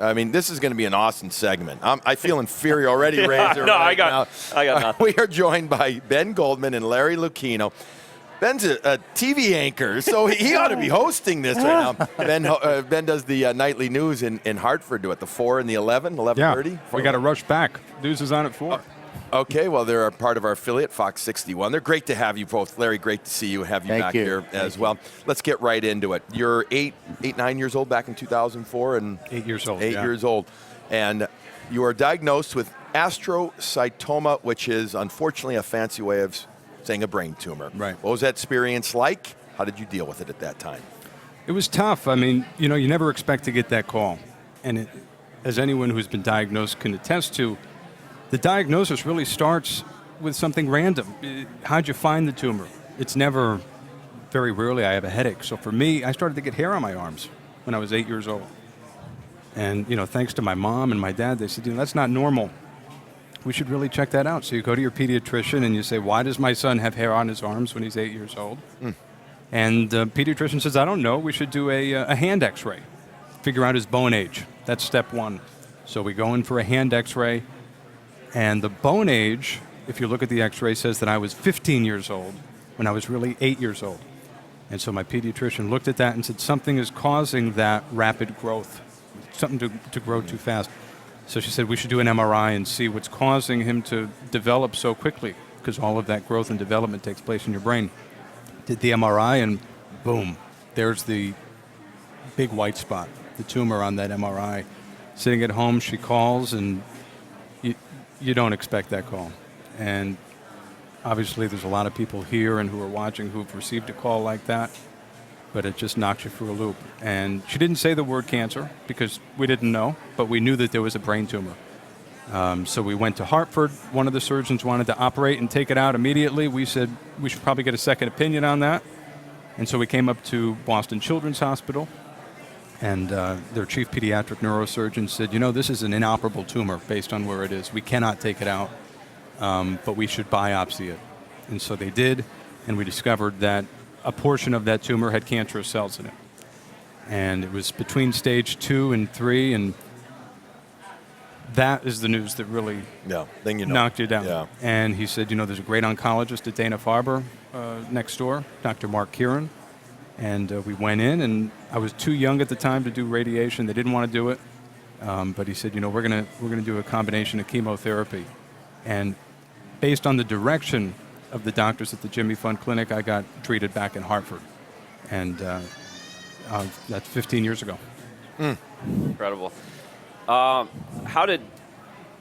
I mean, this is going to be an awesome segment. I feel inferior already, Razor. No, right I got nothing. We are joined by Ben Goldman and Larry Lucchino. Ben's a TV anchor, so he ought to be hosting this right now. Ben does the nightly news in Hartford, at the 4 and the 11, 11:30. Yeah, we got to rush back. News is on at 4. Okay, well, they're a part of our affiliate, Fox 61. They're great to have you both. Larry, great to see you, have you back here as well. Let's get right into it. You're 9 years old back in 2004. And 8 years old, 8 years old. And you are diagnosed with astrocytoma, which is unfortunately a fancy way of saying a brain tumor. Right. What was that experience like? How did you deal with it at that time? It was tough. I mean, you never expect to get that call. And as anyone who's been diagnosed can attest to, the diagnosis really starts with something random. How'd you find the tumor? It's never, very rarely, I have a headache. So for me, I started to get hair on my arms when I was 8 years old. And, thanks to my mom and my dad, they said, that's not normal. We should really check that out. So you go to your pediatrician and you say, why does my son have hair on his arms when he's 8 years old? And the pediatrician says, I don't know. We should do a hand x-ray, figure out his bone age. That's step one. So we go in for a hand x-ray. And the bone age, if you look at the x-ray, says that I was 15 years old when I was really 8 years old. And so my pediatrician looked at that and said, something is causing that rapid growth, something to grow too fast. So she said we should do an MRI and see what's causing him to develop so quickly, because all of that growth and development takes place in your brain. Did the MRI and boom, there's the big white spot, the tumor on that MRI. Sitting at home, she calls, and you don't expect that call. And obviously there's a lot of people here and who are watching who've received a call like that, but it just knocks you for a loop. And she didn't say the word cancer because we didn't know, but we knew that there was a brain tumor. So we went to Hartford. One of the surgeons wanted to operate and take it out immediately. We said we should probably get a second opinion on that. And so we came up to Boston Children's Hospital, and their chief pediatric neurosurgeon said, this is an inoperable tumor based on where it is. We cannot take it out, but we should biopsy it. And so they did, and we discovered that a portion of that tumor had cancerous cells in it. And it was between stage 2 and 3, and that is the news that really knocked you down. Yeah. And he said, there's a great oncologist at Dana-Farber next door, Dr. Mark Kieran. And we went in, and I was too young at the time to do radiation. They didn't want to do it. But he said, we're gonna do a combination of chemotherapy. And based on the direction of the doctors at the Jimmy Fund Clinic, I got treated back in Hartford. And that's 15 years ago. Incredible. How did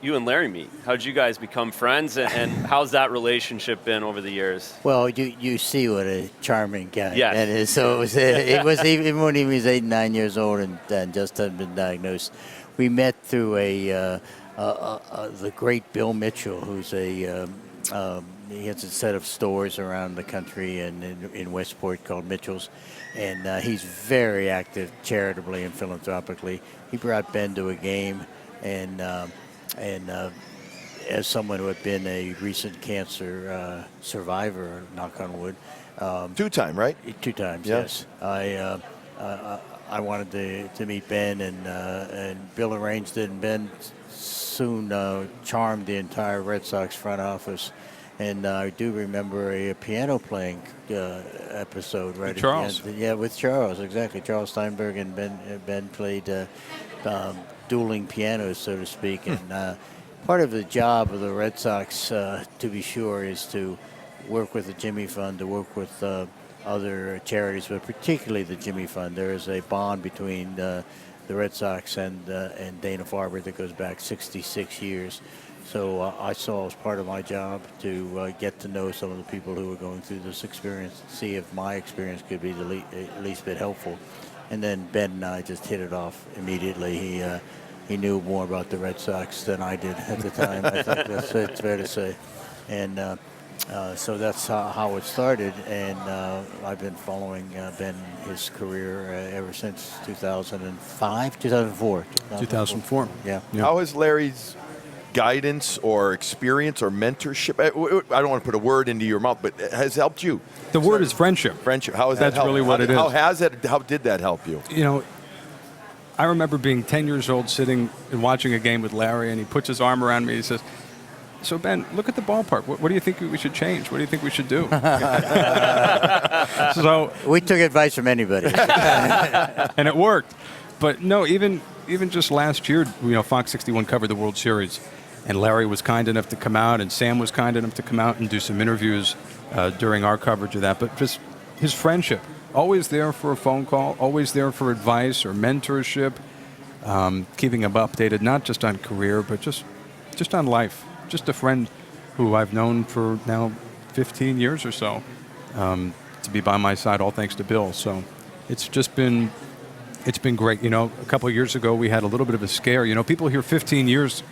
you and Larry meet? How did you guys become friends, and how's that relationship been over the years? Well, you see what a charming guy Yes. that is. So it was even when he was 8, 9 years old and just had been diagnosed. We met through the great Bill Mitchell, who's he has a set of stores around the country and in Westport called Mitchell's, and he's very active charitably and philanthropically. He brought Ben to a game, and as someone who had been a recent cancer survivor, knock on wood. 2-time, right? 2 times, Yeah. yes. I wanted to meet Ben, and Bill arranged it, and Ben soon charmed the entire Red Sox front office. And I do remember a piano playing episode right with Charles. at the end. Yeah, with Charles, exactly. Charles Steinberg and Ben played dueling pianos, so to speak. And part of the job of the Red Sox, to be sure, is to work with the Jimmy Fund, to work with other charities, but particularly the Jimmy Fund. There is a bond between the Red Sox and Dana-Farber that goes back 66 years. So I saw as part of my job to get to know some of the people who were going through this experience, see if my experience could be at least a bit helpful. And then Ben and I just hit it off immediately. He knew more about the Red Sox than I did at the time. I think it's fair to say. And so that's how it started. And I've been following Ben, his career ever since 2004. 2004. Yeah. How has Larry's guidance or experience or mentorship, I don't want to put a word into your mouth, but has helped you? The word is friendship. Friendship. How has That's that helped? really what it is. How did that help you? I remember being 10 years old, sitting and watching a game with Larry, and he puts his arm around me. He says, "So Ben, look at the ballpark. What do you think we should change? What do you think we should do?" So We took advice from anybody. and it worked. But no, even just last year, Fox 61 covered the World Series, and Larry was kind enough to come out, and Sam was kind enough to come out and do some interviews during our coverage of that. But just his friendship, always there for a phone call, always there for advice or mentorship, keeping him updated, not just on career, but just on life. Just a friend who I've known for now 15 years or so, to be by my side, all thanks to Bill. So it's been great. A couple of years ago, we had a little bit of a scare. People hear 15 years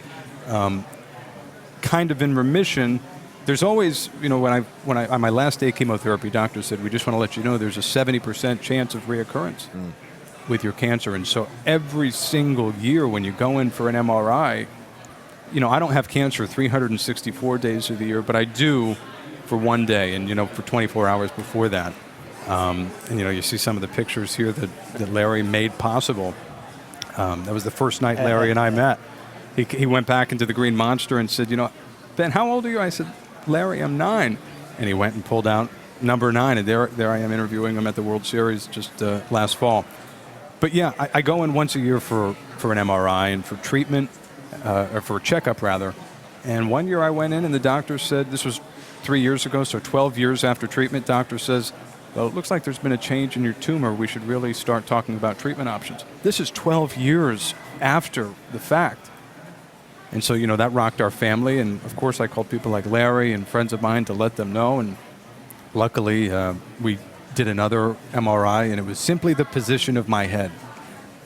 kind of in remission. There's always, when I on my last day of chemotherapy, doctor said, we just want to let you know there's a 70% chance of reoccurrence with your cancer. And so every single year when you go in for an MRI, I don't have cancer 364 days of the year, but I do for one day and, for 24 hours before that. And, you see some of the pictures here that Larry made possible. That was the first night Larry and I met. He went back into the Green Monster and said, Ben, how old are you? I said, Larry, I'm 9. And he went and pulled out number 9, and there I am interviewing him at the World Series just last fall. But yeah, I go in once a year for an MRI and for treatment, or for a checkup rather. And one year I went in and the doctor said, this was 3 years ago, so 12 years after treatment, doctor says, well, it looks like there's been a change in your tumor. We should really start talking about treatment options. This is 12 years after the fact. And so, that rocked our family. And, of course, I called people like Larry and friends of mine to let them know. And luckily, we did another MRI, and it was simply the position of my head.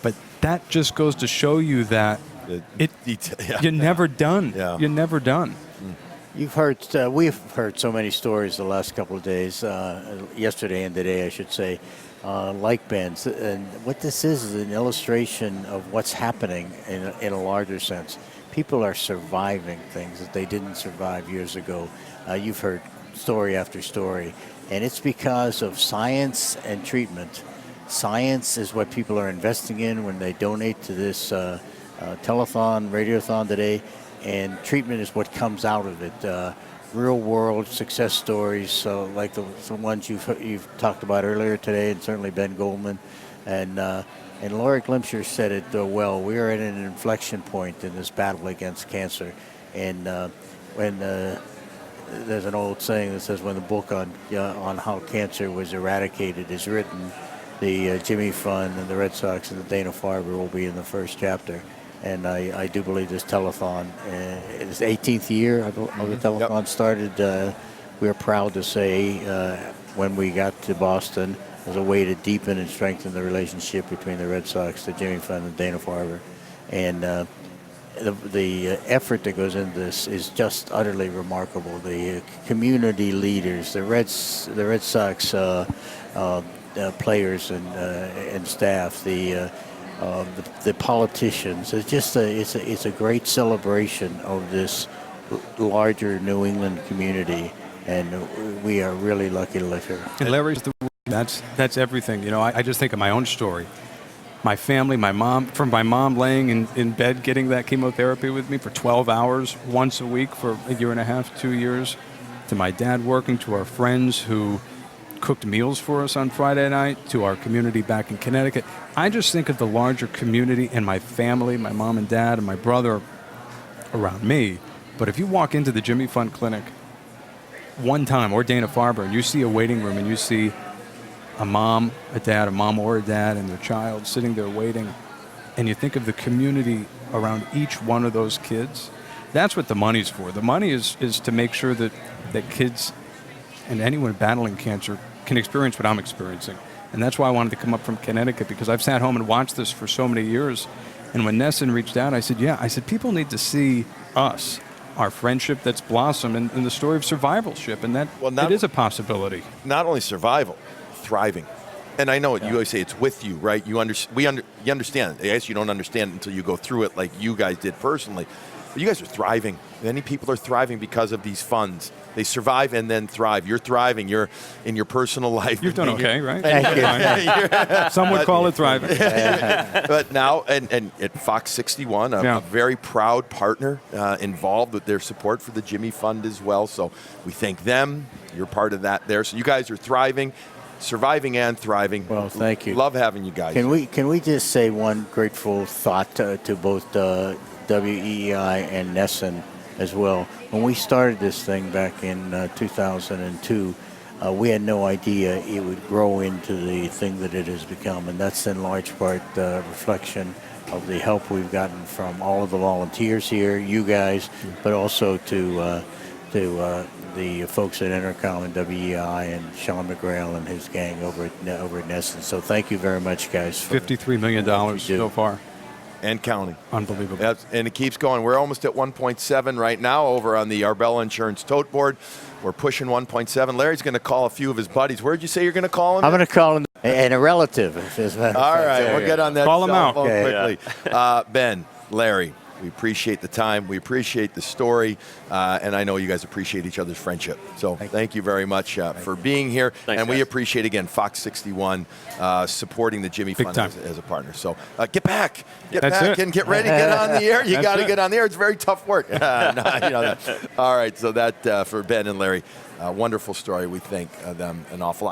But that just goes to show you that you're never done. Yeah. You're never done. You've heard, we've heard so many stories the last couple of days, yesterday and today, I should say, like Ben's. And what this is an illustration of what's happening in a larger sense. People are surviving things that they didn't survive years ago. You've heard story after story. And it's because of science and treatment. Science is what people are investing in when they donate to this telethon, radiothon today. And treatment is what comes out of it. Real-world success stories, like the ones you've talked about earlier today, and certainly Ben Goldman. And Laurie Glimcher said it well. We are at an inflection point in this battle against cancer. And when there's an old saying that says when the book on how cancer was eradicated is written, the Jimmy Fund and the Red Sox and the Dana-Farber will be in the first chapter. And I do believe this telethon, it's the 18th year of the telethon started. We're proud to say when we got to Boston, as a way to deepen and strengthen the relationship between the Red Sox, the Jimmy Fund, and Dana-Farber. And the effort that goes into this is just utterly remarkable. The community leaders, the Red Sox players and staff, the politicians. It's just it's a great celebration of this larger New England community, and we are really lucky to live here. And Larry's that's everything. I just think of my own story. My family, my mom laying in bed getting that chemotherapy with me for 12 hours once a week for a year and a half, 2 years, to my dad working, to our friends who cooked meals for us on Friday night, to our community back in Connecticut. I just think of the larger community and my family, my mom and dad and my brother around me. But if you walk into the Jimmy Fund Clinic one time, or Dana-Farber, and you see a waiting room and you see a mom or a dad and their child sitting there waiting, and you think of the community around each one of those kids, that's what the money's for. The money is to make sure that kids and anyone battling cancer can experience what I'm experiencing. And that's why I wanted to come up from Connecticut, because I've sat home and watched this for so many years. And when NESN reached out, I said, people need to see us, our friendship that's blossomed, and the story of survivalship, and that it is a possibility. Not only survival, thriving. And I know you always say it's with you, right? You understand. I guess you don't understand until you go through it like you guys did personally. But you guys are thriving. Many people are thriving because of these funds. They survive and then thrive. You're thriving. You're in your personal life. You've done okay, right? Some would call it thriving. But now, and at Fox 61, a very proud partner involved with their support for the Jimmy Fund as well. So we thank them. You're part of that there. So you guys are thriving, surviving and thriving. Well, thank you. Love having you guys. Can we just say one grateful thought to both WEEI and NESN as well? When we started this thing back in 2002, we had no idea it would grow into the thing that it has become, and that's in large part the reflection of the help we've gotten from all of the volunteers here, you guys, but also to the folks at Intercom and WEI and Sean McGrail and his gang over at NESN. So thank you very much, guys. $53 million so far. And counting. Unbelievable. And it keeps going. We're almost at 1.7 right now over on the Arbella Insurance Tote Board. We're pushing 1.7. Larry's going to call a few of his buddies. Where did you say you're going to call him? I'm going to call him and a relative. All right, we'll get on that Call him out. quickly. Ben, Larry, we appreciate the time. We appreciate the story. And I know you guys appreciate each other's friendship. So thank you very much for being here. Thanks, and we guys. appreciate, again, Fox 61 supporting the Jimmy Big Fund time. as a partner. So get back. Get That's back it. and get ready. Get on the air. You That's got to it. get on the air. It's very tough work. No, you know that. All right, so that for Ben and Larry, wonderful story. We thank them an awful lot.